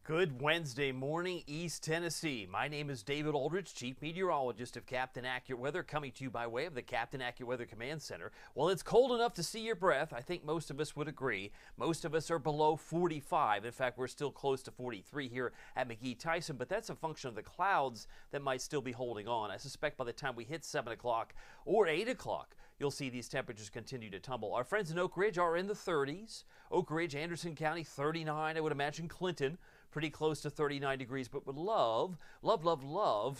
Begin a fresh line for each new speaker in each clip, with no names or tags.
Good Wednesday morning, East Tennessee. My name is David Aldridge, Chief Meteorologist of Captain Accurate Weather, coming to you by way of the Captain Accurate Weather Command Center. Well, it's cold enough to see your breath. I think most of us would agree. Most of us are below 45. In fact, we're still close to 43 here at McGee-Tyson, but that's a function of the clouds that might still be holding on. I suspect by the time we hit 7 o'clock or 8 o'clock, you'll see these temperatures continue to tumble. Our friends in Oak Ridge are in the 30s. Oak Ridge, Anderson County, 39. I would imagine Clinton, pretty close to 39 degrees, but would love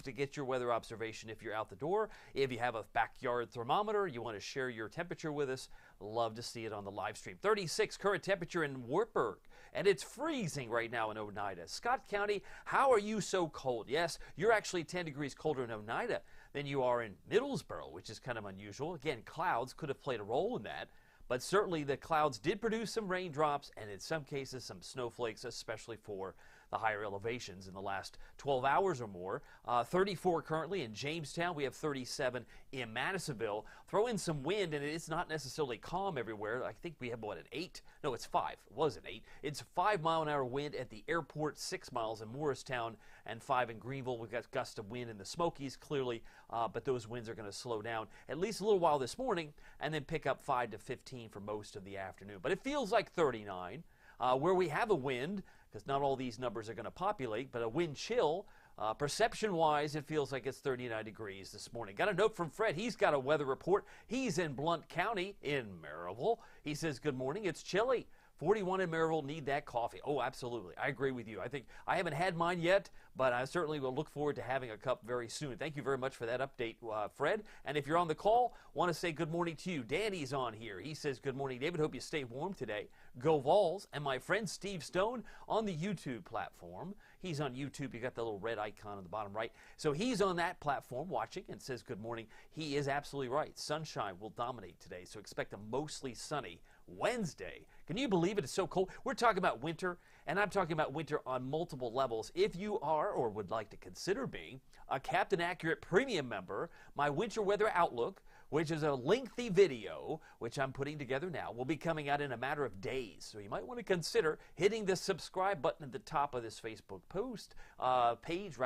to get your weather observation if you're out the door. If you have a backyard thermometer, you want to share your temperature with us, love to see it on the live stream. 36 current temperature in Wartburg, and it's freezing right now in Oneida. Scott County, how are you so cold? Yes, you're actually 10 degrees colder in Oneida than you are in Middlesboro, which is kind of unusual. Again, clouds could have played a role in that. But certainly the clouds did produce some raindrops and in some cases some snowflakes, especially for the higher elevations in the last 12 hours or more. 34 currently in Jamestown. We have 37 in Madisonville. Throw in some wind and it's not necessarily calm everywhere. I think we have what, an 8? No, it's 5. It was an 8. It's a 5-mile-an-hour wind at the airport, 6 miles in Morristown, and 5 in Greenville. We've got gusts of wind in the Smokies clearly, but those winds are going to slow down at least a little while this morning and then pick up 5 to 15 for most of the afternoon. But it feels like 39. Where we have a wind, because not all these numbers are going to populate, but a wind chill, perception-wise, it feels like it's 39 degrees this morning. Got a note from Fred. He's got a weather report. He's in Blount County in Maryville. He says, good morning. It's chilly. 41 in Maryville, need that coffee. Oh, absolutely. I agree with you. I think I haven't had mine yet, but I certainly will look forward to having a cup very soon. Thank you very much for that update, Fred. And if you're on the call, want to say good morning to you. Danny's on here. He says, good morning, David. Hope you stay warm today. Go Vols. And my friend Steve Stone on the YouTube platform. He's on YouTube. You got the little red icon on the bottom right. So he's on that platform watching and says good morning. He is absolutely right. Sunshine will dominate today, so expect a mostly sunny Wednesday. Can you believe it? It's so cold. We're talking about winter, and I'm talking about winter on multiple levels. If you are or would like to consider being a Captain Accurate Premium member, my Winter Weather Outlook, which is a lengthy video, which I'm putting together now, will be coming out in a matter of days. So you might want to consider hitting the subscribe button at the top of this Facebook page.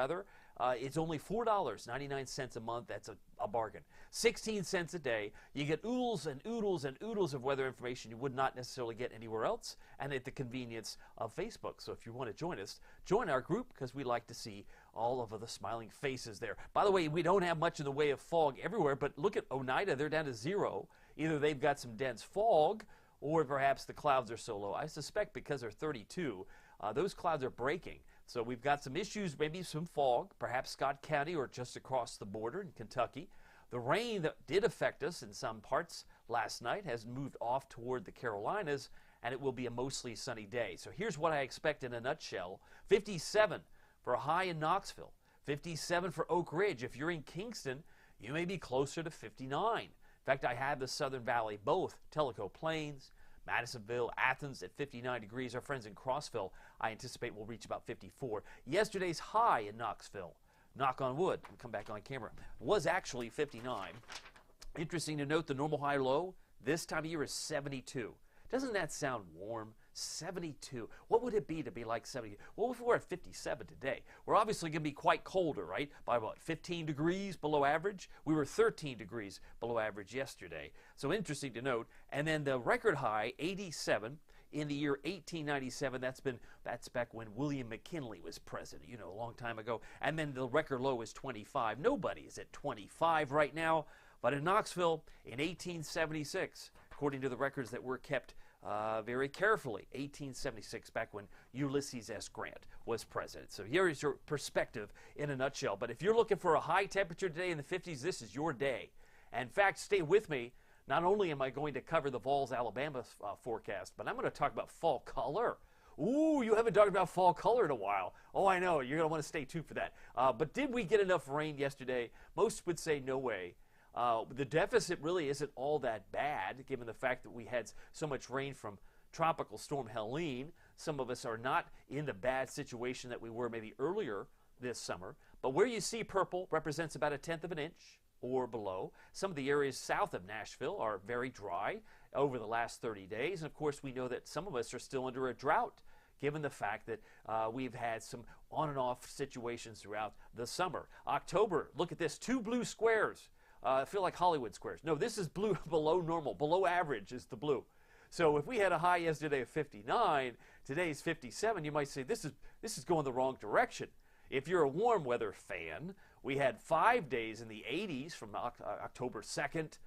It's only $4.99 a month. That's a bargain. 16 cents a day. You get oodles and oodles and oodles of weather information you would not necessarily get anywhere else, and at the convenience of Facebook. So if you want to join us, join our group, because we like to see all of the smiling faces there. By the way, we don't have much in the way of fog everywhere, but look at Oneida. They're down to 0. Either they've got some dense fog, or perhaps the clouds are so low. I suspect because they're 32, those clouds are breaking. So we've got some issues, maybe some fog, perhaps Scott County or just across the border in Kentucky. The rain that did affect us in some parts last night has moved off toward the Carolinas, and it will be a mostly sunny day. So here's what I expect in a nutshell. 57 for a high in Knoxville. 57 for Oak Ridge. If you're in Kingston, you may be closer to 59. In fact, I have the Southern Valley, both Tellico Plains, Madisonville, Athens at 59 degrees. Our friends in Crossville, I anticipate, will reach about 54. Yesterday's high in Knoxville, knock on wood, we'll come back on camera, was actually 59. Interesting to note, the normal high-low this time of year is 72. Doesn't that sound warm? 72. What would it be to be like 70? Well, if we're at 57 today, we're obviously going to be quite colder, right? By what, 15 degrees below average? We were 13 degrees below average yesterday. So interesting to note. And then the record high, 87, in the year 1897. That's back when William McKinley was president, a long time ago. And then the record low is 25. Nobody is at 25 right now. But in Knoxville, in 1876, according to the records that were kept very carefully, 1876, back when Ulysses S. Grant was president. So here is your perspective in a nutshell. But if you're looking for a high temperature today in the 50s, this is your day. And in fact, stay with me. Not only am I going to cover the Vols, Alabama forecast, but I'm going to talk about fall color. Ooh, you haven't talked about fall color in a while. Oh, I know. You're going to want to stay tuned for that. But did we get enough rain yesterday? Most would say no way. The deficit really isn't all that bad, given the fact that we had so much rain from Tropical Storm Helene. Some of us are not in the bad situation that we were maybe earlier this summer. But where you see purple represents about 1/10 of an inch or below. Some of the areas south of Nashville are very dry over the last 30 days. And of course, we know that some of us are still under a drought given the fact that we've had some on and off situations throughout the summer. October, look at this, 2 blue squares. I feel like Hollywood squares. No, this is blue below normal. Below average is the blue. So if we had a high yesterday of 59, today's 57, you might say this is going the wrong direction. If you're a warm weather fan, we had 5 days in the 80s from October 2nd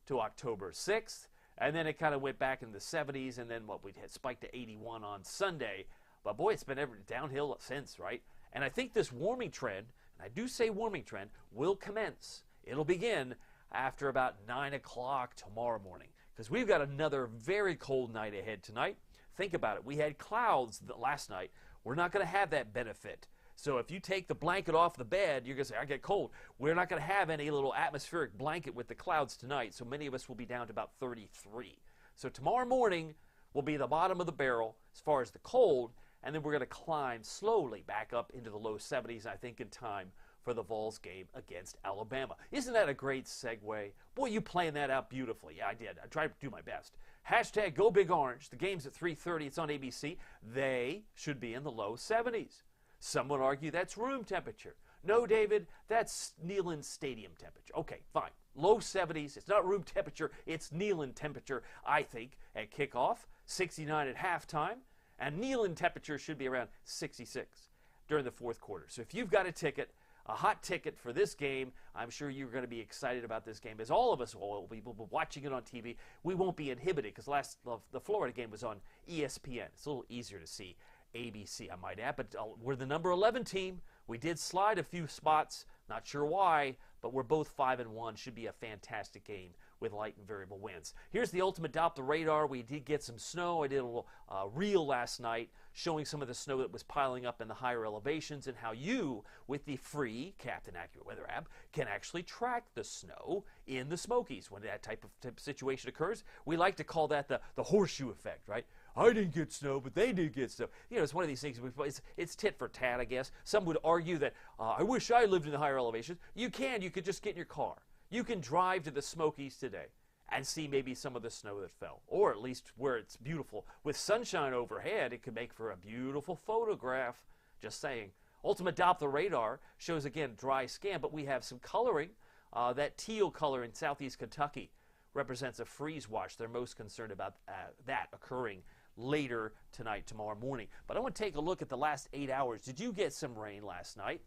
to October 6th, and then it kind of went back in the 70s, and then we had spiked to 81 on Sunday. But boy, it's been downhill since, right? And I think this warming trend, and I do say warming trend, will commence. It'll begin after about 9 o'clock tomorrow morning, because we've got another very cold night ahead tonight. Think about it. We had clouds last night. We're not going to have that benefit. So if you take the blanket off the bed, you're going to say, I get cold. We're not going to have any little atmospheric blanket with the clouds tonight, so many of us will be down to about 33. So tomorrow morning will be the bottom of the barrel as far as the cold, and then we're going to climb slowly back up into the low 70s, I think, in time for the Vols game against Alabama. Isn't that a great segue? Boy, you playing that out beautifully. Yeah, I did. I tried to do my best. Hashtag Go Big Orange. The game's at 3:30. It's on ABC. They should be in the low 70s. Some would argue that's room temperature. No, David, that's Neyland Stadium temperature. Okay, fine. Low 70s. It's not room temperature. It's Neyland temperature, I think, at kickoff. 69 at halftime. And Neyland temperature should be around 66 during the fourth quarter. So if you've got a ticket, a hot ticket for this game, I'm sure you're going to be excited about this game, as all of us will be watching it on TV. We won't be inhibited because the Florida game was on ESPN. It's a little easier to see ABC, I might add, but we're the number 11 team. We did slide a few spots, not sure why, but we're both 5-1. Should be a fantastic game with light and variable winds. Here's the ultimate Doppler radar. We did get some snow. I did a little reel last night showing some of the snow that was piling up in the higher elevations and how you, with the free Captain Accurate Weather app, can actually track the snow in the Smokies when that type of situation occurs. We like to call that the horseshoe effect, right? I didn't get snow, but they did get snow. You know, it's one of these things, it's tit for tat, I guess. Some would argue that, I wish I lived in the higher elevations. You could just get in your car. You can drive to the Smokies today and see maybe some of the snow that fell, or at least where it's beautiful. With sunshine overhead, it could make for a beautiful photograph. Just saying. Ultimate Doppler radar shows, again, dry scan, but we have some coloring. That teal color in southeast Kentucky represents a freeze watch. They're most concerned about that occurring later tonight, tomorrow morning. But I want to take a look at the last 8 hours. Did you get some rain last night?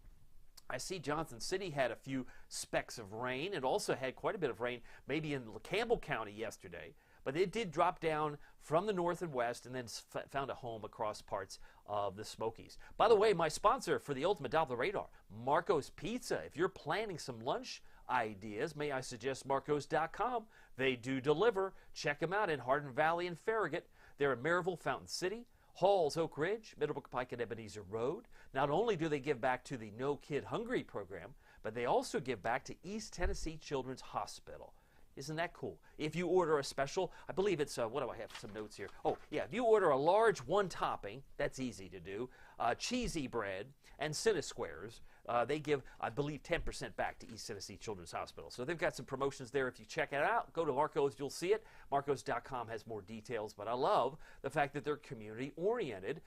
I see Johnson City had a few specks of rain. It also had quite a bit of rain maybe in Campbell County yesterday. But it did drop down from the north and west and then found a home across parts of the Smokies. By the way, my sponsor for the Ultimate Doppler Radar, Marco's Pizza. If you're planning some lunch ideas, may I suggest Marcos.com. They do deliver. Check them out in Hardin Valley and Farragut. They're in Maryville, Fountain City, Halls, Oak Ridge, Middlebrook Pike, and Ebenezer Road. Not only do they give back to the No Kid Hungry program, but they also give back to East Tennessee Children's Hospital. Isn't that cool? If you order a special, I believe it's, what do I have, some notes here. Oh, yeah, if you order a large one topping, that's easy to do, cheesy bread, and Cinesquares, they give, I believe, 10% back to East Tennessee Children's Hospital. So they've got some promotions there. If you check it out, go to Marcos, you'll see it. Marcos.com has more details, but I love the fact that they're community-oriented.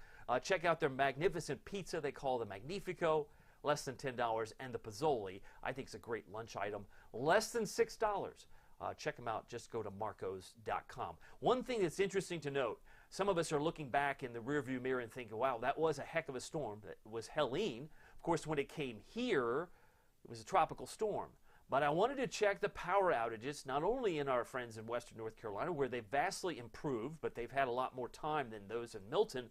Check out their magnificent pizza they call the Magnifico, less than $10, and the Pozzoli, I think is a great lunch item, less than $6. Check them out. Just go to Marcos.com. One thing that's interesting to note, some of us are looking back in the rearview mirror and thinking, wow, that was a heck of a storm. That was Helene. Of course, when it came here, it was a tropical storm. But I wanted to check the power outages, not only in our friends in Western North Carolina, where they've vastly improved, but they've had a lot more time than those in Milton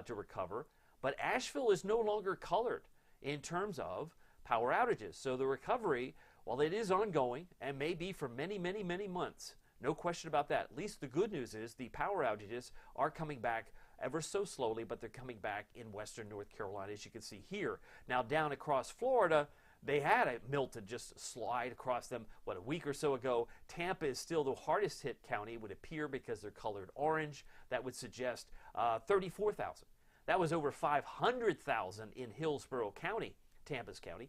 to recover. But Asheville is no longer colored in terms of power outages. So the recovery, while it is ongoing and may be for many, many, many months, no question about that. At least the good news is the power outages are coming back ever so slowly, but they're coming back in Western North Carolina, as you can see here. Now down across Florida, they had a Milton just slide across them, a week or so ago. Tampa is still the hardest hit county, it would appear, because they're colored orange. That would suggest 34,000. That was over 500,000 in Hillsborough County, Tampa's county,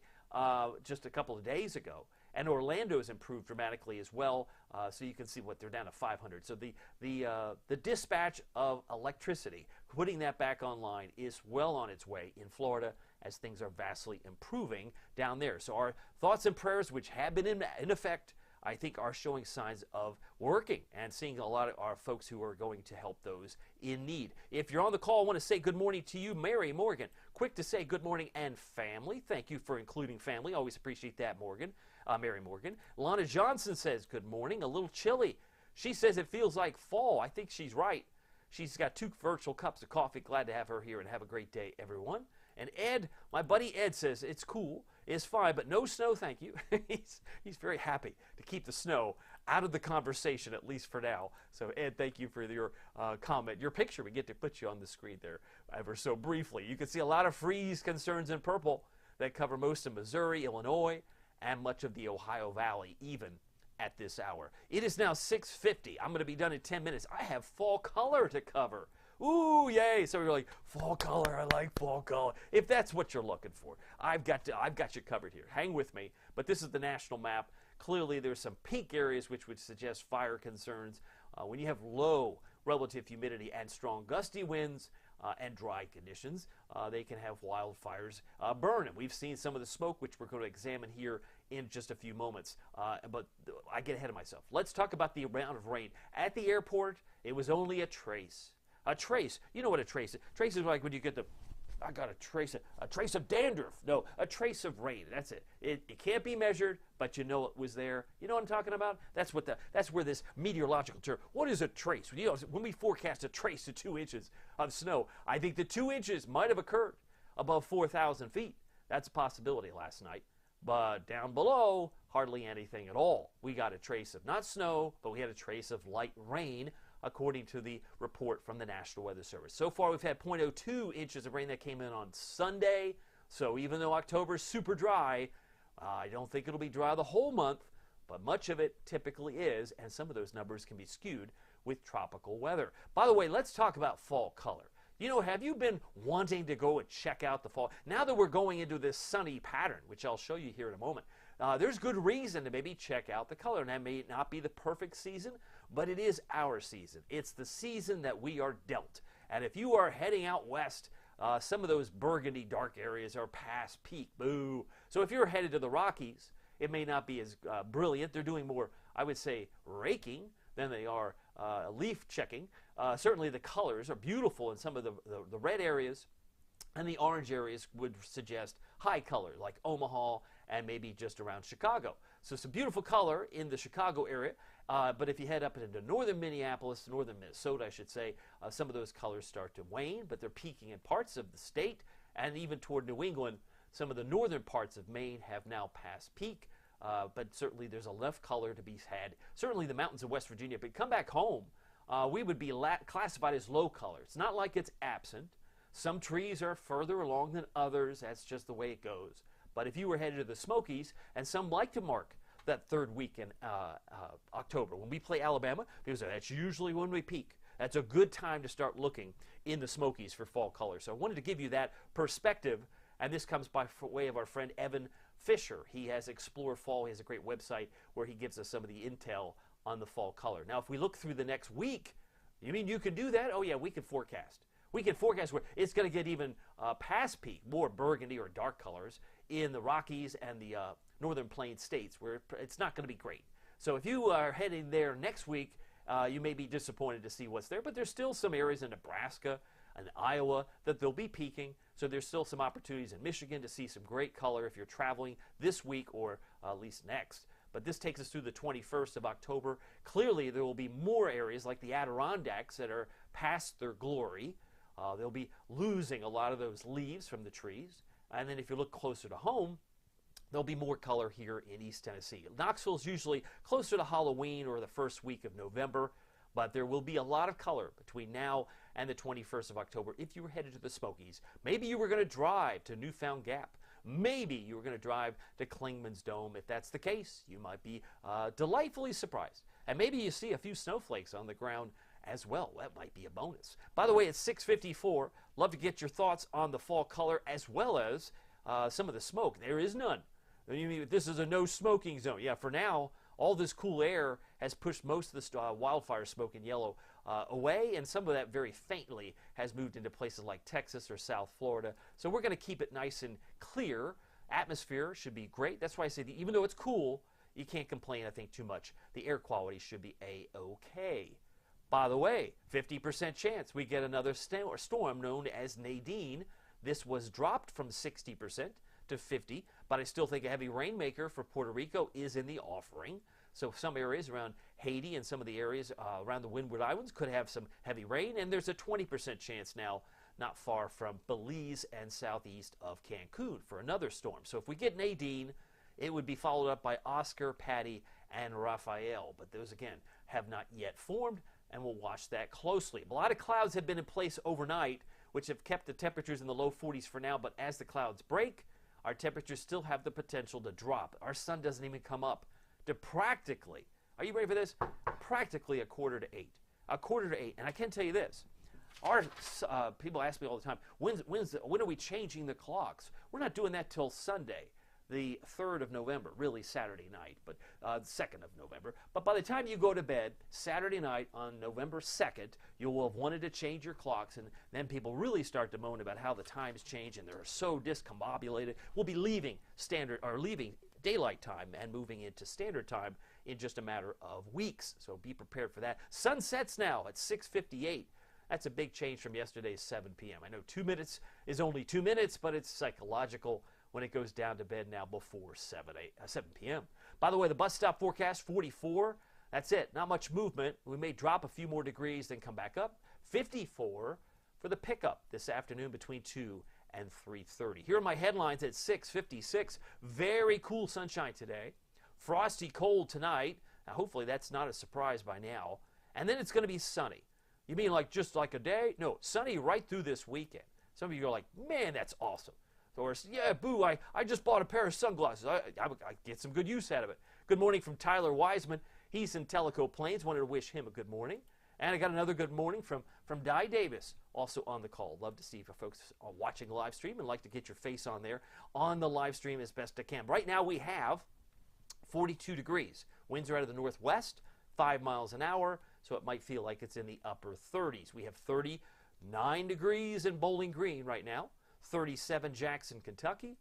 just a couple of days ago. And Orlando's improved dramatically as well, so you can see what they're down to 500. So the dispatch of electricity, putting that back online, is well on its way in Florida as things are vastly improving down there. So our thoughts and prayers, which have been in effect, I think are showing signs of working and seeing a lot of our folks who are going to help those in need. If you're on the call, I want to say good morning to you, Mary Morgan. Quick to say good morning and family. Thank you for including family. Always appreciate that, Mary Morgan. Lana Johnson says good morning. A little chilly. She says it feels like fall. I think she's right. She's got 2 virtual cups of coffee. Glad to have her here, and have a great day, everyone. And Ed, my buddy Ed, says it's cool, it's fine, but no snow, thank you. he's very happy to keep the snow out of the conversation, at least for now. So Ed, thank you for your comment. Your picture, we get to put you on the screen there ever so briefly. You can see a lot of freeze concerns in purple that cover most of Missouri, Illinois, and much of the Ohio Valley, even at this hour. It is now 6:50. I'm going to be done in 10 minutes. I have fall color to cover. Ooh, yay. So you're like, fall color, I like fall color. If that's what you're looking for, I've got you covered here. Hang with me. But this is the national map. Clearly, there's some pink areas which would suggest fire concerns. When you have low relative humidity and strong gusty winds and dry conditions, they can have wildfires burn. And we've seen some of the smoke, which we're going to examine here in just a few moments. But I get ahead of myself. Let's talk about the amount of rain. At the airport, it was only a trace. A trace. You know what a trace is. Trace is like when you get I got a trace of dandruff. No, a trace of rain. That's it. It can't be measured, but you know it was there. You know what I'm talking about? That's where this meteorological term. What is a trace? You know, when we forecast a trace of 2 inches of snow, I think the 2 inches might have occurred above 4,000 feet. That's a possibility last night. But down below, hardly anything at all. We got a trace of not snow, but we had a trace of light rain, according to the report from the National Weather Service. So far, we've had 0.02 inches of rain that came in on Sunday. So even though October is super dry, I don't think it'll be dry the whole month, but much of it typically is, and some of those numbers can be skewed with tropical weather. By the way, let's talk about fall color. You know, have you been wanting to go and check out the fall? Now that we're going into this sunny pattern, which I'll show you here in a moment, there's good reason to maybe check out the color. And that may not be the perfect season, but it is our season. It's the season that we are dealt. And if you are heading out west, some of those burgundy dark areas are past peak. Boo. So if you're headed to the Rockies, it may not be as brilliant. They're doing more, I would say, raking than they are leaf checking. Certainly the colors are beautiful in some of the red areas, and the orange areas would suggest high color, like Omaha and maybe just around Chicago. So some beautiful color in the Chicago area, but if you head up into northern Minneapolis, northern Minnesota, I should say, some of those colors start to wane, but they're peaking in parts of the state, and even toward New England, some of the northern parts of Maine have now passed peak. But certainly there's enough color to be had. Certainly the mountains of West Virginia. But come back home, we would be classified as low color. It's not like it's absent. Some trees are further along than others. That's just the way it goes. But if you were headed to the Smokies, and some like to mark that third week in October, when we play Alabama, because that's usually when we peak. That's a good time to start looking in the Smokies for fall color. So I wanted to give you that perspective, and this comes by way of our friend Evan Fisher. He has Explore Fall. He has a great website where he gives us some of the intel on the fall color. Now, if we look through the next week, you mean you can do that? Oh, yeah, we can forecast. We can forecast where it's going to get even past peak, more burgundy or dark colors in the Rockies and the Northern Plains states, where it's not going to be great. So if you are heading there next week, you may be disappointed to see what's there, but there's still some areas in Nebraska and Iowa that they'll be peaking. So there's still some opportunities in Michigan to see some great color if you're traveling this week or at least next. But this takes us through the 21st of October. Clearly, there will be more areas like the Adirondacks that are past their glory. They'll be losing a lot of those leaves from the trees. And then if you look closer to home, there'll be more color here in East Tennessee. Knoxville's usually closer to Halloween or the first week of November, but there will be a lot of color between now and the 21st of October if you were headed to the Smokies. Maybe you were going to drive to Newfound Gap. Maybe you were going to drive to Clingman's Dome. If that's the case, you might be delightfully surprised. And maybe you see a few snowflakes on the ground as well. That might be a bonus. By the way, it's 6:54. Love to get your thoughts on the fall color as well as some of the smoke. There is none. You mean this is a no smoking zone? Yeah, for now, all this cool air has pushed most of the wildfire smoke in yellow away, and some of that very faintly has moved into places like Texas or South Florida. So we're going to keep it nice and clear. Atmosphere should be great. That's why I say that even though it's cool, you can't complain, I think, too much. The air quality should be A-OK. By the way, 50% chance we get another storm known as Nadine. This was dropped from 60% to 50%, but I still think a heavy rainmaker for Puerto Rico is in the offering. So some areas around Haiti and some of the areas around the Windward Islands could have some heavy rain, and there's a 20% chance now not far from Belize and southeast of Cancun for another storm. So if we get Nadine, it would be followed up by Oscar, Patty, and Raphael. But those, again, have not yet formed, and we'll watch that closely. A lot of clouds have been in place overnight, which have kept the temperatures in the low 40s for now. But as the clouds break, our temperatures still have the potential to drop. Our sun doesn't even come up to practically, are you ready for this? Practically a quarter to 8. A quarter to 8. And I can tell you this. Our people ask me all the time, when are we changing the clocks? We're not doing that till Sunday, the 3rd of November, really Saturday night, but 2nd of November. But by the time you go to bed, Saturday night on November 2nd, you will have wanted to change your clocks, and then people really start to moan about how the times change and they're so discombobulated. We'll be leaving daylight time and moving into standard time in just a matter of weeks. So be prepared for that. Sun sets now at 6:58. That's a big change from yesterday's 7 p.m. I know 2 minutes is only 2 minutes, but it's psychological when it goes down to bed now before 7 p.m. By the way, the bus stop forecast, 44. That's it. Not much movement. We may drop a few more degrees, then come back up. 54 for the pickup this afternoon between 2 and 3:30. Here are my headlines at 6:56. Very cool sunshine today. Frosty cold tonight. Now, hopefully that's not a surprise by now. And then it's going to be sunny. You mean like just like a day? No, sunny right through this weekend. Some of you are like, man, that's awesome. Or, yeah, boo, I just bought a pair of sunglasses. I get some good use out of it. Good morning from Tyler Wiseman. He's in Tellico Plains. Wanted to wish him a good morning. And I got another good morning from Di Davis, also on the call. Love to see if folks are watching the live stream and like to get your face on there on the live stream as best I can. Right now we have 42 degrees. Winds are out of the northwest, 5 miles an hour, so it might feel like it's in the upper 30s. We have 39 degrees in Bowling Green right now, 37 Jackson, Kentucky,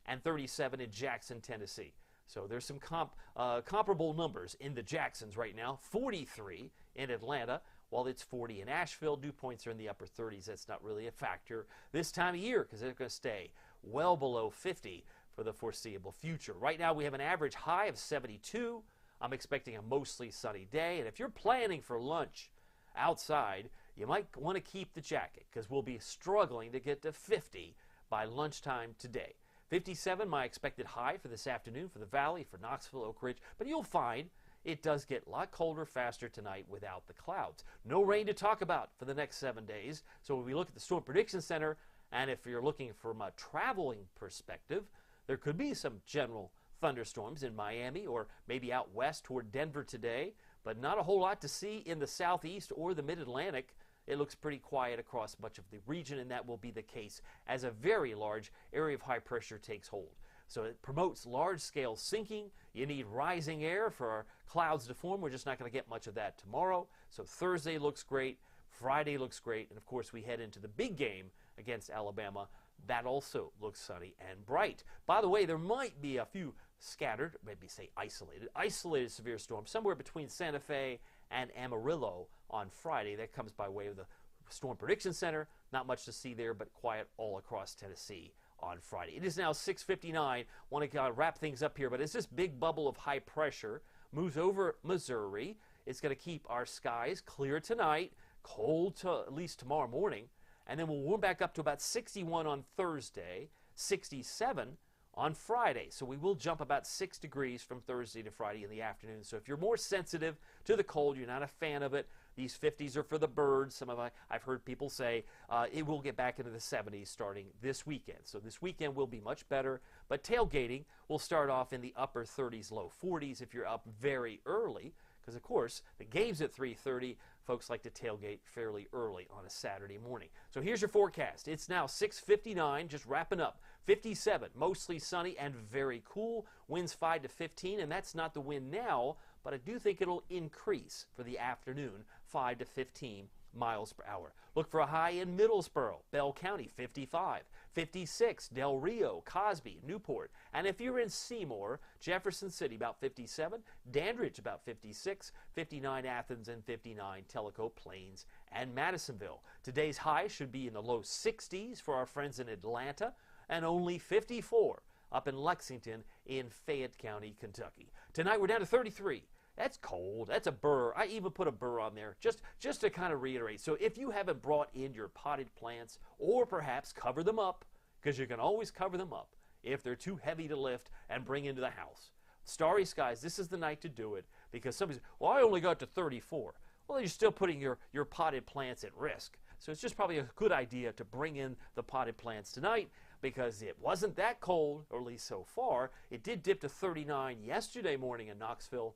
and 37 in Jackson, Tennessee. So there's some comparable numbers in the Jacksons right now. 43 in Atlanta, while it's 40 in Asheville. Dew points are in the upper 30s. That's not really a factor this time of year because they're going to stay well below 50 for the foreseeable future. Right now we have an average high of 72. I'm expecting a mostly sunny day. And if you're planning for lunch outside, you might want to keep the jacket because we'll be struggling to get to 50 by lunchtime today. 57, my expected high for this afternoon for the Valley, for Knoxville, Oak Ridge. But you'll find it does get a lot colder faster tonight without the clouds. No rain to talk about for the next 7 days. So when we look at the Storm Prediction Center, and if you're looking from a traveling perspective, there could be some general thunderstorms in Miami or maybe out west toward Denver today, but not a whole lot to see in the southeast or the mid-Atlantic. It looks pretty quiet across much of the region, and that will be the case as a very large area of high pressure takes hold. So it promotes large-scale sinking. You need rising air for our clouds to form. We're just not going to get much of that tomorrow. So Thursday looks great. Friday looks great. And, of course, we head into the big game against Alabama. That also looks sunny and bright. By the way, there might be a few scattered, maybe say isolated severe storms somewhere between Santa Fe and Amarillo on Friday. That comes by way of the Storm Prediction Center. Not much to see there, but quiet all across Tennessee on Friday. It is now 6:59. Want to wrap things up here, but as this big bubble of high pressure moves over Missouri, it's going to keep our skies clear tonight, cold to at least tomorrow morning, and then we'll warm back up to about 61 on Thursday, 67 on Friday. So we will jump about 6 degrees from Thursday to Friday in the afternoon. So if you're more sensitive to the cold, you're not a fan of it, these 50s are for the birds. I've heard people say it will get back into the 70s starting this weekend. So this weekend will be much better, but tailgating will start off in the upper 30s, low 40s if you're up very early, because of course the game's at 3:30. Folks like to tailgate fairly early on a Saturday morning. So here's your forecast. It's now 6:59, just wrapping up 57, mostly sunny and very cool. Winds 5 to 15, and that's not the wind now, but I do think it'll increase for the afternoon, 5 to 15 miles per hour. Look for a high in Middlesboro, Bell County, 55, 56, Del Rio, Cosby, Newport. And if you're in Seymour, Jefferson City, about 57, Dandridge, about 56, 59, Athens, and 59, Tellico, Plains, and Madisonville. Today's high should be in the low 60s for our friends in Atlanta, and only 54 up in Lexington in Fayette County, Kentucky. Tonight we're down to 33. That's cold. That's a burr. I even put a burr on there just to kind of reiterate. So if you haven't brought in your potted plants, or perhaps cover them up, because you can always cover them up if they're too heavy to lift and bring into the house. Starry skies, this is the night to do it, because somebody says, well, I only got to 34. Well, you're still putting your potted plants at risk. So it's just probably a good idea to bring in the potted plants tonight, because it wasn't that cold, or at least so far. It did dip to 39 yesterday morning in Knoxville.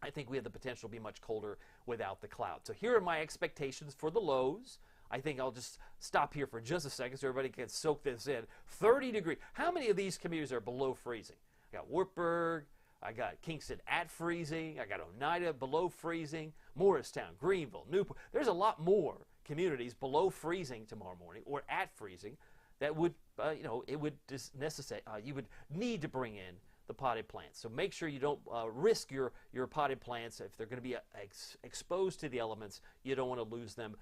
I think we have the potential to be much colder without the clouds. So here are my expectations for the lows. I think I'll just stop here for just a second so everybody can soak this in. 30 degrees. How many of these communities are below freezing? I got Wartburg. I got Kingston at freezing. I got Oneida below freezing. Morristown, Greenville, Newport. There's a lot more communities below freezing tomorrow morning or at freezing that would, it would necessitate, you would need to bring in the potted plants. So make sure you don't risk your potted plants. If they're going to be exposed to the elements, you don't want to lose them,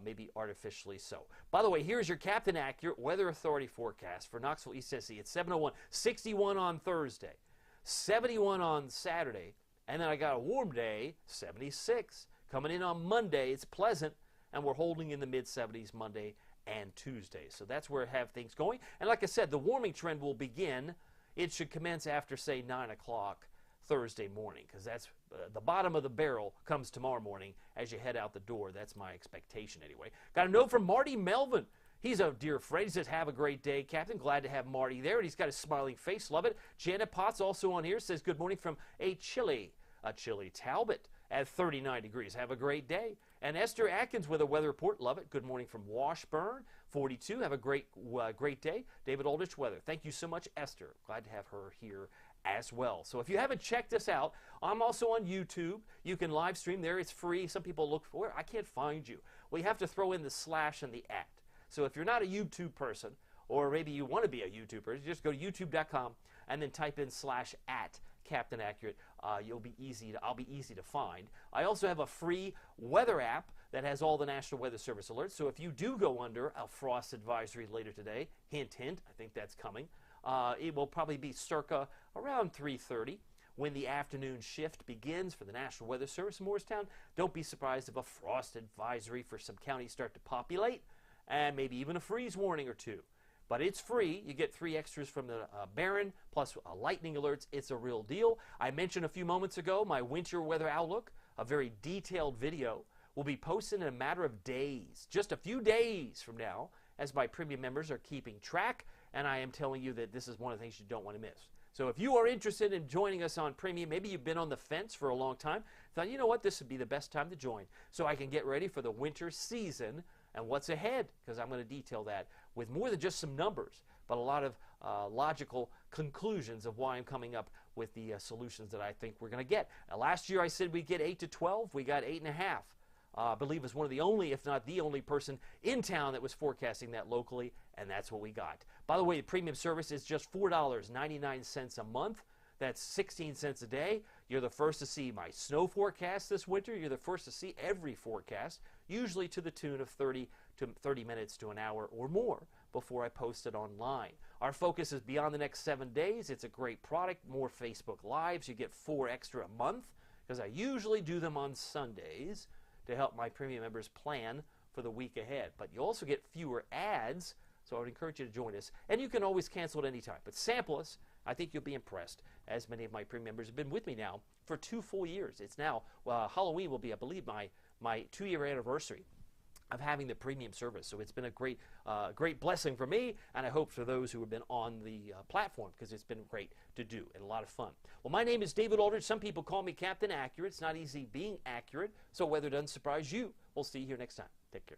maybe artificially so. By the way, here's your Captain Accurate Weather Authority forecast for Knoxville, East Tennessee. It's 7:01, 61 on Thursday, 71 on Saturday, and then I got a warm day, 76. Coming in on Monday, it's pleasant, and we're holding in the mid-70s Monday and Tuesday. So that's where I have things going. And like I said, the warming trend will begin. It should commence after, say, 9 o'clock Thursday morning, because that's the bottom of the barrel comes tomorrow morning as you head out the door. That's my expectation anyway. Got a note from Marty Melvin. He's a dear friend. He says, have a great day, Captain. Glad to have Marty there. And he's got a smiling face. Love it. Janet Potts also on here says, good morning from a chilly Talbot at 39 degrees. Have a great day. And Esther Atkins with a weather report. Love it. Good morning from Washburn, 42. Have a great day. David Aldrich weather. Thank you so much, Esther. Glad to have her here as well. So if you haven't checked us out, I'm also on YouTube. You can live stream there. It's free. Some people look for it. I can't find you. Well, you have to throw in the / and the @ So if you're not a YouTube person, or maybe you want to be a YouTuber, just go to youtube.com and then type in /@ Captain Accurate. I'll be easy to find. I also have a free weather app that has all the National Weather Service alerts. So if you do go under a frost advisory later today, hint, hint, I think that's coming. It will probably be circa around 3:30 when the afternoon shift begins for the National Weather Service in Morristown. Don't be surprised if a frost advisory for some counties start to populate, and maybe even a freeze warning or two. But it's free. You get 3 extras from the Barron, plus lightning alerts. It's a real deal. I mentioned a few moments ago my winter weather outlook, a very detailed video, will be posted in a matter of days, just a few days from now, as my premium members are keeping track, and I am telling you that this is one of the things you don't want to miss. So if you are interested in joining us on premium, maybe you've been on the fence for a long time, thought, you know what, this would be the best time to join, so I can get ready for the winter season and what's ahead, because I'm going to detail that with more than just some numbers, but a lot of logical conclusions of why I'm coming up with the solutions that I think we're going to get. Now, last year I said we'd get 8 to 12. We got 8.5. I believe is one of the only, if not the only person in town that was forecasting that locally, and that's what we got. By the way, the premium service is just $4.99 a month. That's 16 cents a day. You're the first to see my snow forecast this winter. You're the first to see every forecast, usually to the tune of 30 minutes to an hour or more before I post it online. Our focus is beyond the next 7 days. It's a great product. More Facebook Lives. You get 4 extra a month, because I usually do them on Sundays to help my premium members plan for the week ahead. But you also get fewer ads, so I would encourage you to join us. And you can always cancel at any time. But sample us. I think you'll be impressed, as many of my premium members have been with me now for 2 full years. It's now, Halloween will be, I believe, my 2-year anniversary of having the premium service. So it's been a great blessing for me, and I hope for those who have been on the platform, because it's been great to do and a lot of fun. Well, my name is David Aldrich. Some people call me Captain Accurate. It's not easy being accurate, so weather doesn't surprise you. We'll see you here next time. Take care.